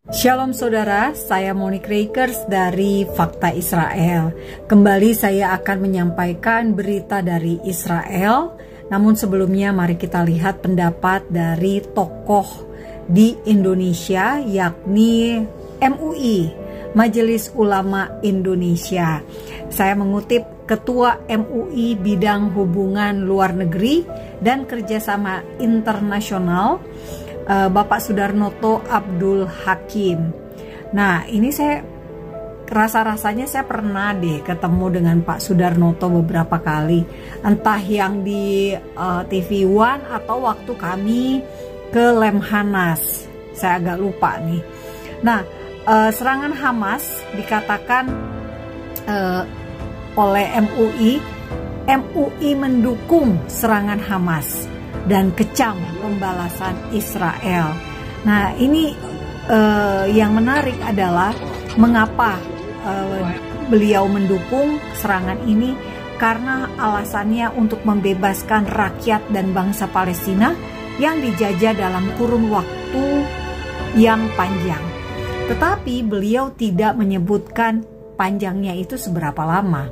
Shalom saudara, saya Monique Rakers dari Fakta Israel. Kembali saya akan menyampaikan berita dari Israel. Namun sebelumnya mari kita lihat pendapat dari tokoh di Indonesia, yakni MUI, Majelis Ulama Indonesia. Saya mengutip Ketua MUI Bidang Hubungan Luar Negeri dan Kerjasama Internasional, Bapak Sudarnoto Abdul Hakim. Nah, ini saya rasanya saya pernah deh ketemu dengan Pak Sudarnoto beberapa kali, entah yang di TV One atau waktu kami ke Lemhanas. Saya agak lupa nih. Nah, serangan Hamas dikatakan oleh MUI mendukung serangan Hamas dan kecam pembalasan Israel. Nah, ini yang menarik adalah mengapa beliau mendukung serangan ini, karena alasannya untuk membebaskan rakyat dan bangsa Palestina yang dijajah dalam kurun waktu yang panjang. Tetapi beliau tidak menyebutkan panjangnya itu seberapa lama.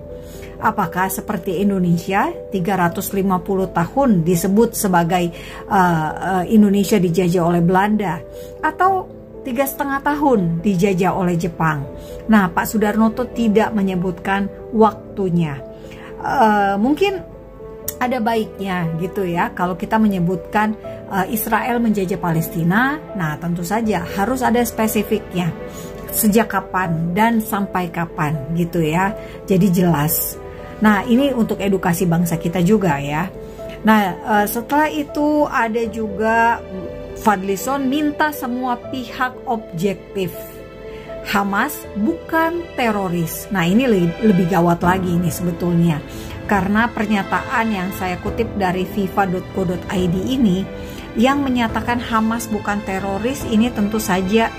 Apakah seperti Indonesia 350 tahun disebut sebagai Indonesia dijajah oleh Belanda, atau 3,5 tahun dijajah oleh Jepang? Nah, Pak Sudarnoto tidak menyebutkan waktunya. Mungkin ada baiknya gitu ya kalau kita menyebutkan Israel menjajah Palestina. Nah, tentu saja harus ada spesifiknya, sejak kapan dan sampai kapan gitu ya, jadi jelas. Nah, ini untuk edukasi bangsa kita juga ya. Nah, setelah itu ada juga Fadlison minta semua pihak objektif. Hamas bukan teroris. Nah, ini lebih gawat lagi nih sebetulnya, karena pernyataan yang saya kutip dari fifa.co.id ini yang menyatakan Hamas bukan teroris ini tentu saja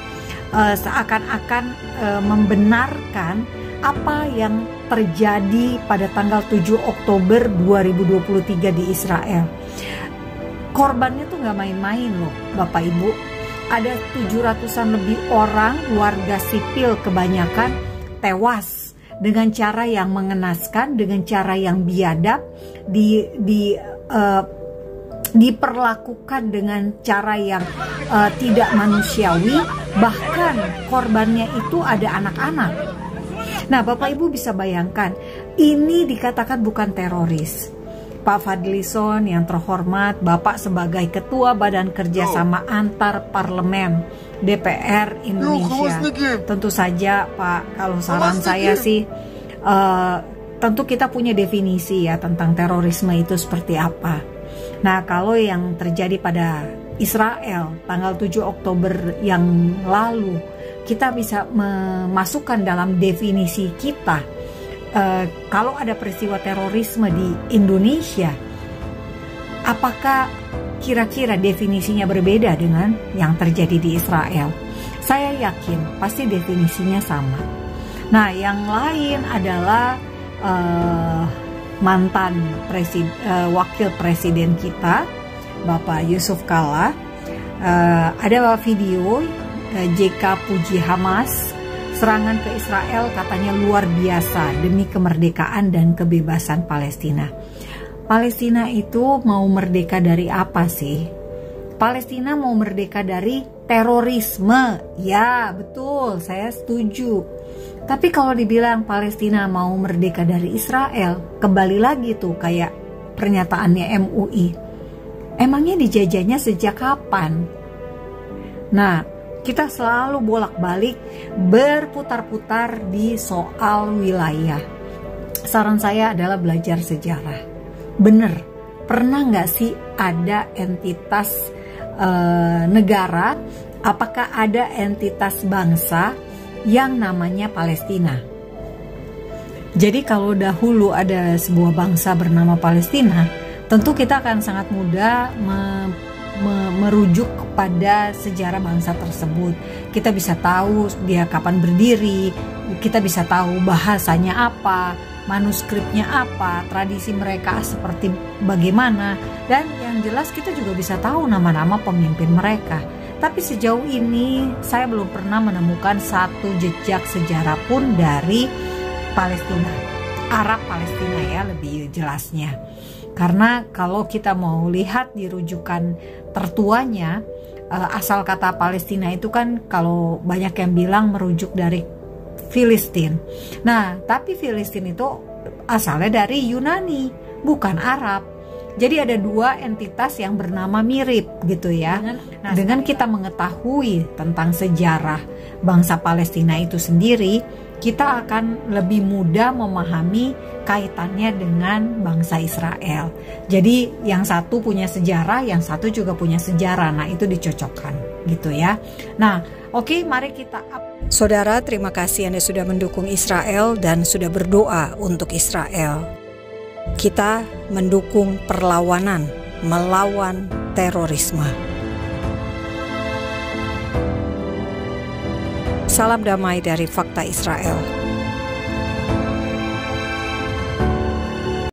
seakan-akan membenarkan apa yang terjadi pada tanggal 7 Oktober 2023 di Israel. Korbannya tuh nggak main-main loh Bapak Ibu. Ada 700-an lebih orang, warga sipil kebanyakan, tewas dengan cara yang mengenaskan, dengan cara yang biadab, diperlakukan dengan cara yang tidak manusiawi. Bahkan korbannya itu ada anak-anak. Nah, Bapak Ibu bisa bayangkan, ini dikatakan bukan teroris. Pak Fadlison yang terhormat, Bapak sebagai Ketua Badan Kerjasama Antar Parlemen DPR Indonesia, tentu saja Pak, kalau saran saya sih, tentu kita punya definisi ya tentang terorisme itu seperti apa. Nah, kalau yang terjadi pada Israel tanggal 7 Oktober yang lalu, kita bisa memasukkan dalam definisi kita, kalau ada peristiwa terorisme di Indonesia, apakah kira-kira definisinya berbeda dengan yang terjadi di Israel? Saya yakin pasti definisinya sama. Nah, yang lain adalah mantan wakil presiden kita, Bapak Yusuf Kalla. Ada video JK puji Hamas, serangan ke Israel katanya luar biasa demi kemerdekaan dan kebebasan Palestina. Palestina itu mau merdeka dari apa sih? Palestina mau merdeka dari terorisme. Ya, betul, saya setuju. Tapi kalau dibilang Palestina mau merdeka dari Israel, kembali lagi tuh kayak pernyataannya MUI. Emangnya dijajahnya sejak kapan? Nah, kita selalu bolak-balik berputar-putar di soal wilayah. Saran saya adalah belajar sejarah. Bener, pernah nggak sih ada entitas negara, apakah ada entitas bangsa yang namanya Palestina? Jadi kalau dahulu ada sebuah bangsa bernama Palestina, tentu kita akan sangat mudah merujuk kepada sejarah bangsa tersebut. Kita bisa tahu dia kapan berdiri, kita bisa tahu bahasanya apa, manuskripnya apa, tradisi mereka seperti bagaimana, dan yang jelas kita juga bisa tahu nama-nama pemimpin mereka. Tapi sejauh ini saya belum pernah menemukan satu jejak sejarah pun dari Palestina, Arab Palestina ya lebih jelasnya. Karena kalau kita mau lihat di rujukan tertuanya, asal kata Palestina itu kan kalau banyak yang bilang merujuk dari Filistin. Nah, tapi Filistin itu asalnya dari Yunani, bukan Arab. Jadi ada dua entitas yang bernama mirip gitu ya. Dengan kita mengetahui tentang sejarah bangsa Palestina itu sendiri, kita akan lebih mudah memahami kaitannya dengan bangsa Israel. Jadi yang satu punya sejarah, yang satu juga punya sejarah. Nah, itu dicocokkan gitu ya. Nah, oke, mari kita Saudara, terima kasih Anda sudah mendukung Israel dan sudah berdoa untuk Israel. Kita mendukung perlawanan melawan terorisme. Salam damai dari Fakta Israel.